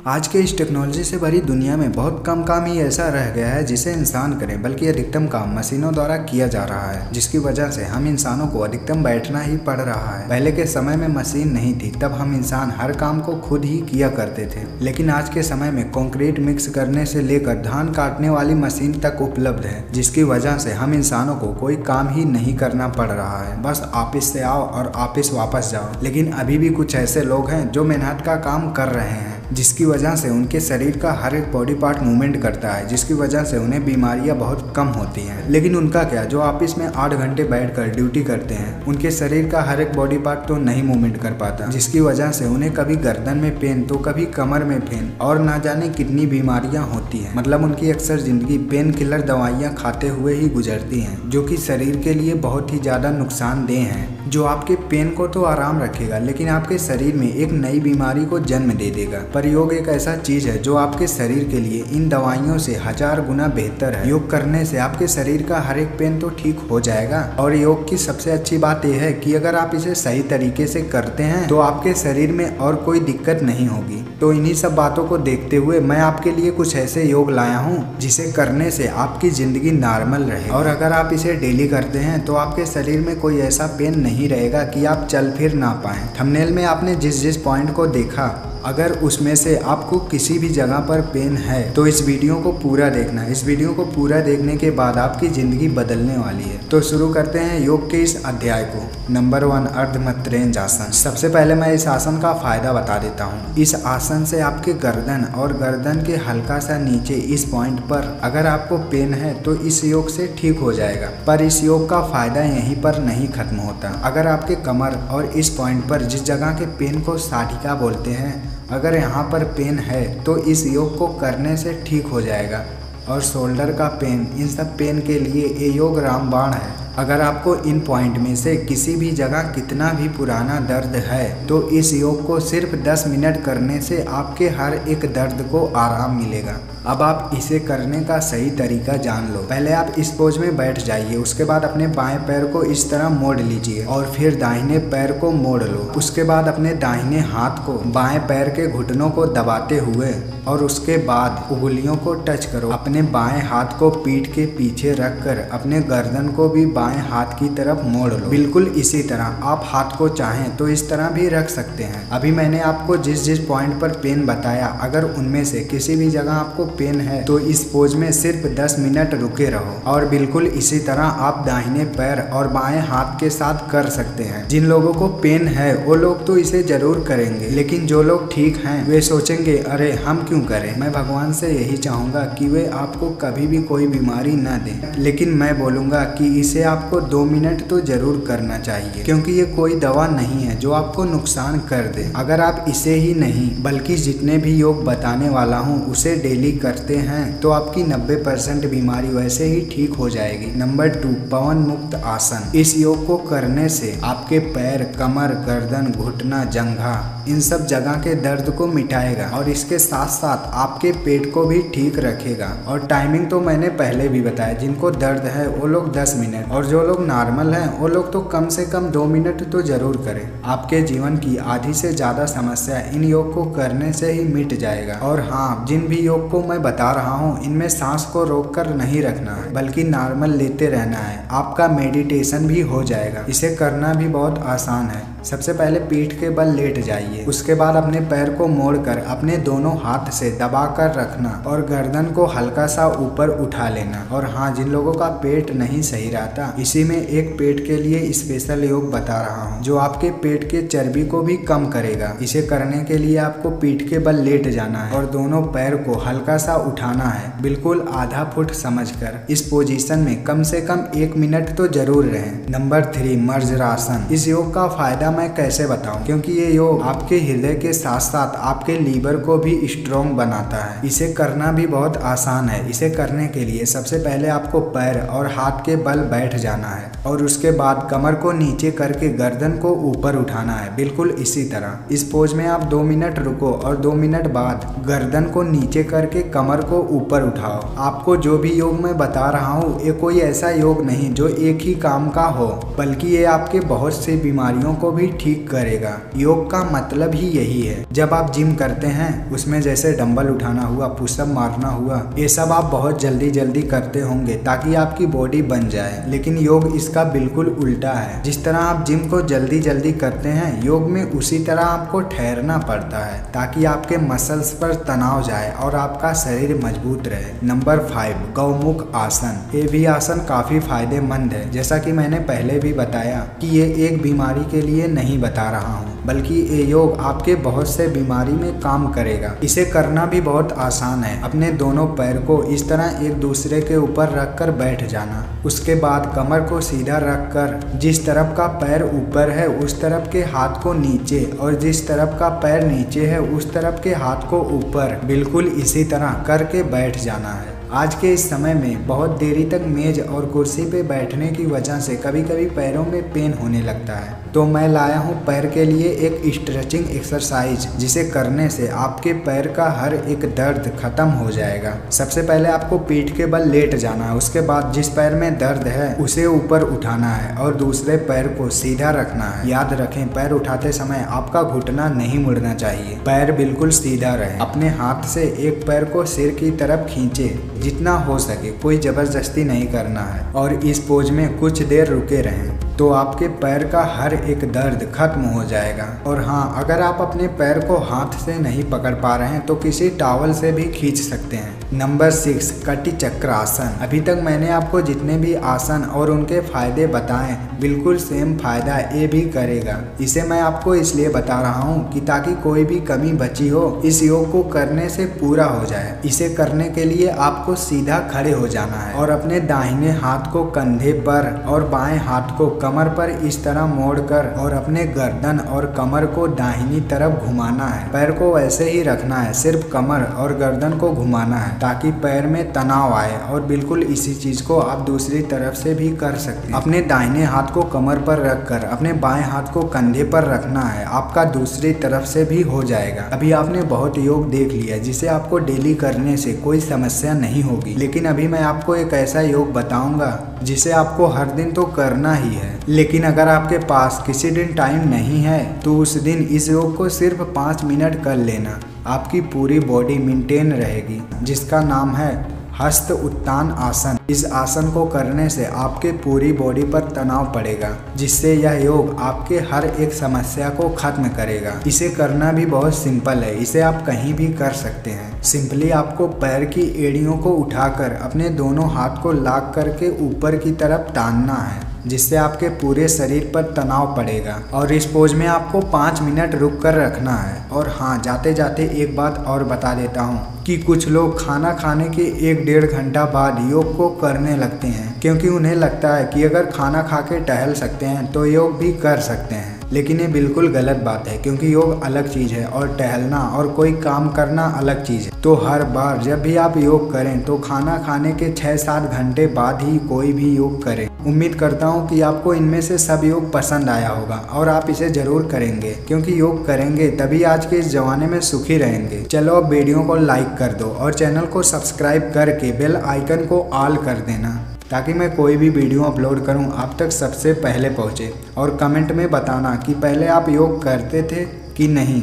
आज के इस टेक्नोलॉजी से भरी दुनिया में बहुत कम काम ही ऐसा रह गया है जिसे इंसान करे, बल्कि अधिकतम काम मशीनों द्वारा किया जा रहा है, जिसकी वजह से हम इंसानों को अधिकतम बैठना ही पड़ रहा है। पहले के समय में मशीन नहीं थी, तब हम इंसान हर काम को खुद ही किया करते थे, लेकिन आज के समय में कंक्रीट मिक्स करने से लेकर धान काटने वाली मशीन तक उपलब्ध है, जिसकी वजह से हम इंसानों को कोई काम ही नहीं करना पड़ रहा है। बस ऑफिस से आओ और ऑफिस वापस जाओ। लेकिन अभी भी कुछ ऐसे लोग हैं जो मेहनत का काम कर रहे हैं, जिसकी वजह से उनके शरीर का हर एक बॉडी पार्ट मूवमेंट करता है, जिसकी वजह से उन्हें बीमारियां बहुत कम होती हैं। लेकिन उनका क्या, जो ऑफिस में 8 घंटे बैठकर ड्यूटी करते हैं, उनके शरीर का हर एक बॉडी पार्ट तो नहीं मूवमेंट कर पाता, जिसकी वजह से उन्हें कभी गर्दन में पेन तो कभी कमर में पेन और ना जाने कितनी बीमारियां होती हैं। मतलब उनकी अक्सर जिंदगी पेन किलर दवाइयाँ खाते हुए ही गुजरती हैं, जो कि शरीर के लिए बहुत ही ज़्यादा नुकसानदेह हैं, जो आपके पेन को तो आराम रखेगा लेकिन आपके शरीर में एक नई बीमारी को जन्म दे देगा। पर योग एक ऐसा चीज है जो आपके शरीर के लिए इन दवाइयों से 1000 गुना बेहतर है। योग करने से आपके शरीर का हर एक पेन तो ठीक हो जाएगा, और योग की सबसे अच्छी बात यह है कि अगर आप इसे सही तरीके से करते हैं तो आपके शरीर में और कोई दिक्कत नहीं होगी। तो इन्हीं सब बातों को देखते हुए मैं आपके लिए कुछ ऐसे योग लाया हूँ जिसे करने से आपकी जिंदगी नॉर्मल रहे, और अगर आप इसे डेली करते हैं तो आपके शरीर में कोई ऐसा पेन नहीं रहेगा कि आप चल फिर ना पाएं। थंबनेल में आपने जिस पॉइंट को देखा, अगर उसमें से आपको किसी भी जगह पर पेन है तो इस वीडियो को पूरा देखना। इस वीडियो को पूरा देखने के बाद आपकी ज़िंदगी बदलने वाली है। तो शुरू करते हैं योग के इस अध्याय को। नंबर 1, अर्धमैत्रेयी आसन। सबसे पहले मैं इस आसन का फ़ायदा बता देता हूँ। इस आसन से आपके गर्दन और गर्दन के हल्का सा नीचे इस पॉइंट पर अगर आपको पेन है तो इस योग से ठीक हो जाएगा। पर इस योग का फ़ायदा यहीं पर नहीं खत्म होता। अगर आपके कमर और इस पॉइंट पर जिस जगह के पेन को साटिका बोलते हैं, अगर यहाँ पर पेन है तो इस योग को करने से ठीक हो जाएगा। और शोल्डर का पेन, इन सब पेन के लिए ये योग रामबाण है। अगर आपको इन पॉइंट में से किसी भी जगह कितना भी पुराना दर्द है तो इस योग को सिर्फ 10 मिनट करने से आपके हर एक दर्द को आराम मिलेगा। अब आप इसे करने का सही तरीका जान लो। पहले आप इस पोज में बैठ जाइए, उसके बाद अपने बाएं पैर को इस तरह मोड़ लीजिए और फिर दाहिने पैर को मोड़ लो। उसके बाद अपने दाहिने हाथ को बाएं पैर के घुटनों को दबाते हुए और उसके बाद उंगलियों को टच करो। अपने बाएं हाथ को पीठ के पीछे रखकर अपने गर्दन को भी बाएं हाथ की तरफ मोड़ लो। बिल्कुल इसी तरह आप हाथ को चाहें तो इस तरह भी रख सकते हैं। अभी मैंने आपको जिस पॉइंट पर पेन बताया, अगर उनमें से किसी भी जगह आपको पेन है तो इस पोज में सिर्फ 10 मिनट रुके रहो। और बिल्कुल इसी तरह आप दाहिने पैर और बाएं हाथ के साथ कर सकते हैं। जिन लोगों को पेन है वो लोग तो इसे जरूर करेंगे, लेकिन जो लोग ठीक हैं वे सोचेंगे अरे हम क्यों करें। मैं भगवान से यही चाहूंगा कि वे आपको कभी भी कोई बीमारी ना दें, लेकिन मैं बोलूंगा कि इसे आपको 2 मिनट तो जरूर करना चाहिए, क्योंकि ये कोई दवा नहीं है जो आपको नुकसान कर दे। अगर आप इसे ही नहीं बल्कि जितने भी योग बताने वाला हूँ उसे डेली करते हैं तो आपकी 90% बीमारी वैसे ही ठीक हो जाएगी। नंबर 2, पवन मुक्त आसन। इस योग को करने से आपके पैर, कमर, गर्दन, घुटना, जंघा, इन सब जगह के दर्द को मिटाएगा और इसके साथ साथ आपके पेट को भी ठीक रखेगा। और टाइमिंग तो मैंने पहले भी बताया, जिनको दर्द है वो लोग 10 मिनट और जो लोग नॉर्मल हैं वो लोग तो कम से कम 2 मिनट तो जरूर करें। आपके जीवन की आधी से ज़्यादा समस्या इन योग को करने से ही मिट जाएगा। और हाँ, जिन भी योग को मैं बता रहा हूँ इनमें सांस को रोककर नहीं रखना है, बल्कि नॉर्मल लेते रहना है। आपका मेडिटेशन भी हो जाएगा। इसे करना भी बहुत आसान है। सबसे पहले पीठ के बल लेट जाइए, उसके बाद अपने पैर को मोड़कर अपने दोनों हाथ से दबाकर रखना और गर्दन को हल्का सा ऊपर उठा लेना। और हाँ, जिन लोगों का पेट नहीं सही रहता, इसी में एक पेट के लिए स्पेशल योग बता रहा हूँ जो आपके पेट के चर्बी को भी कम करेगा। इसे करने के लिए आपको पीठ के बल लेट जाना है और दोनों पैर को हल्का सा उठाना है, बिल्कुल आधा फुट समझकर। इस पोजीशन में कम से कम 1 मिनट तो जरूर रहें। नंबर 3, मर्जरासन। इस योग का फायदा मैं कैसे बताऊं, क्योंकि ये योग आपके हृदय के साथ साथ आपके लीवर को भी स्ट्रॉन्ग बनाता है। इसे करना भी बहुत आसान है। इसे करने के लिए सबसे पहले आपको पैर और हाथ के बल बैठ जाना है और उसके बाद कमर को नीचे करके गर्दन को ऊपर उठाना है, बिल्कुल इसी तरह। इस पोज में आप 2 मिनट रुको और 2 मिनट बाद गर्दन को नीचे करके कमर को ऊपर उठाओ। आपको जो भी योग मैं बता रहा हूँ ये कोई ऐसा योग नहीं जो एक ही काम का हो। बल्कि ये आपके बहुत सी बीमारियों को भी ठीक करेगा। योग का मतलब ही यही है। जब आप जिम करते हैं उसमें जैसे डंबल उठाना हुआ, पुशअप मारना हुआ, ये सब आप बहुत जल्दी जल्दी करते होंगे ताकि आपकी बॉडी बन जाए, लेकिन योग इसका बिल्कुल उल्टा है। जिस तरह आप जिम को जल्दी जल्दी करते हैं, योग में उसी तरह आपको ठहरना पड़ता है ताकि आपके मसल्स पर तनाव जाए और आपका शरीर मजबूत रहे। नंबर 5, गौमुख आसन। ये भी आसन काफी फायदेमंद है। जैसा कि मैंने पहले भी बताया कि ये एक बीमारी के लिए नहीं बता रहा हूँ, बल्कि ये योग आपके बहुत से बीमारी में काम करेगा। इसे करना भी बहुत आसान है। अपने दोनों पैर को इस तरह एक दूसरे के ऊपर रखकर बैठ जाना। उसके बाद कमर को सीधा रखकर जिस तरफ का पैर ऊपर है उस तरफ के हाथ को नीचे, और जिस तरफ का पैर नीचे है उस तरफ के हाथ को ऊपर, बिल्कुल इसी तरह करके बैठ जाना है। आज के इस समय में बहुत देरी तक मेज और कुर्सी पे बैठने की वजह से कभी कभी पैरों में पेन होने लगता है, तो मैं लाया हूँ पैर के लिए एक स्ट्रेचिंग एक्सरसाइज, जिसे करने से आपके पैर का हर एक दर्द खत्म हो जाएगा। सबसे पहले आपको पीठ के बल लेट जाना है। उसके बाद जिस पैर में दर्द है उसे ऊपर उठाना है और दूसरे पैर को सीधा रखना है। याद रखें, पैर उठाते समय आपका घुटना नहीं मुड़ना चाहिए, पैर बिल्कुल सीधा रहे। अपने हाथ से एक पैर को सिर की तरफ खींचे, जितना हो सके, कोई जबरदस्ती नहीं करना है, और इस पोज में कुछ देर रुके रहें तो आपके पैर का हर एक दर्द खत्म हो जाएगा। और हाँ, अगर आप अपने पैर को हाथ से नहीं पकड़ पा रहे हैं तो किसी टॉवल से भी खींच सकते हैं। नंबर 6, कटी चक्र आसन। अभी तक मैंने आपको जितने भी आसन और उनके फायदे बताए, बिल्कुल सेम फायदा ये भी करेगा। इसे मैं आपको इसलिए बता रहा हूँ कि ताकि कोई भी कमी बची हो इस योग को करने से पूरा हो जाए। इसे करने के लिए आपको सीधा खड़े हो जाना है और अपने दाहिने हाथ को कंधे पर और बाएं हाथ को कमर पर इस तरह मोड़कर और अपने गर्दन और कमर को दाहिनी तरफ घुमाना है। पैर को वैसे ही रखना है, सिर्फ कमर और गर्दन को घुमाना है ताकि पैर में तनाव आए। और बिल्कुल इसी चीज को आप दूसरी तरफ से भी कर सकते हैं। अपने दाहिने हाथ को कमर पर रखकर अपने बाएं हाथ को कंधे पर रखना है, आपका दूसरी तरफ से भी हो जाएगा। अभी आपने बहुत योग देख लिया जिसे आपको डेली करने से कोई समस्या नहीं होगी, लेकिन अभी मैं आपको एक ऐसा योग बताऊंगा जिसे आपको हर दिन तो करना ही है। लेकिन अगर आपके पास किसी दिन टाइम नहीं है तो उस दिन इस योग को सिर्फ 5 मिनट कर लेना, आपकी पूरी बॉडी मेंटेन रहेगी, जिसका नाम है हस्त उत्तान आसन। इस आसन को करने से आपके पूरी बॉडी पर तनाव पड़ेगा, जिससे यह योग आपके हर एक समस्या को खत्म करेगा। इसे करना भी बहुत सिंपल है, इसे आप कहीं भी कर सकते हैं। सिंपली आपको पैर की एड़ियों को उठाकर अपने दोनों हाथ को लॉक करके ऊपर की तरफ तानना है, जिससे आपके पूरे शरीर पर तनाव पड़ेगा। और इस पोज में आपको 5 मिनट रुक कर रखना है। और हाँ, जाते जाते एक बात और बता देता हूँ कि कुछ लोग खाना खाने के 1-1.5 घंटा बाद योग को करने लगते हैं, क्योंकि उन्हें लगता है कि अगर खाना खा के टहल सकते हैं तो योग भी कर सकते हैं। लेकिन ये बिल्कुल गलत बात है, क्योंकि योग अलग चीज़ है और टहलना और कोई काम करना अलग चीज़ है। तो हर बार जब भी आप योग करें तो खाना खाने के 6-7 घंटे बाद ही कोई भी योग करें। उम्मीद करता हूँ कि आपको इनमें से सब योग पसंद आया होगा और आप इसे जरूर करेंगे, क्योंकि योग करेंगे तभी आज के इस जमाने में सुखी रहेंगे। चलो अब वीडियो को लाइक कर दो और चैनल को सब्सक्राइब करके बेल आइकन को ऑल कर देना, ताकि मैं कोई भी वीडियो अपलोड करूं आप तक सबसे पहले पहुंचे। और कमेंट में बताना कि पहले आप योग करते थे कि नहीं।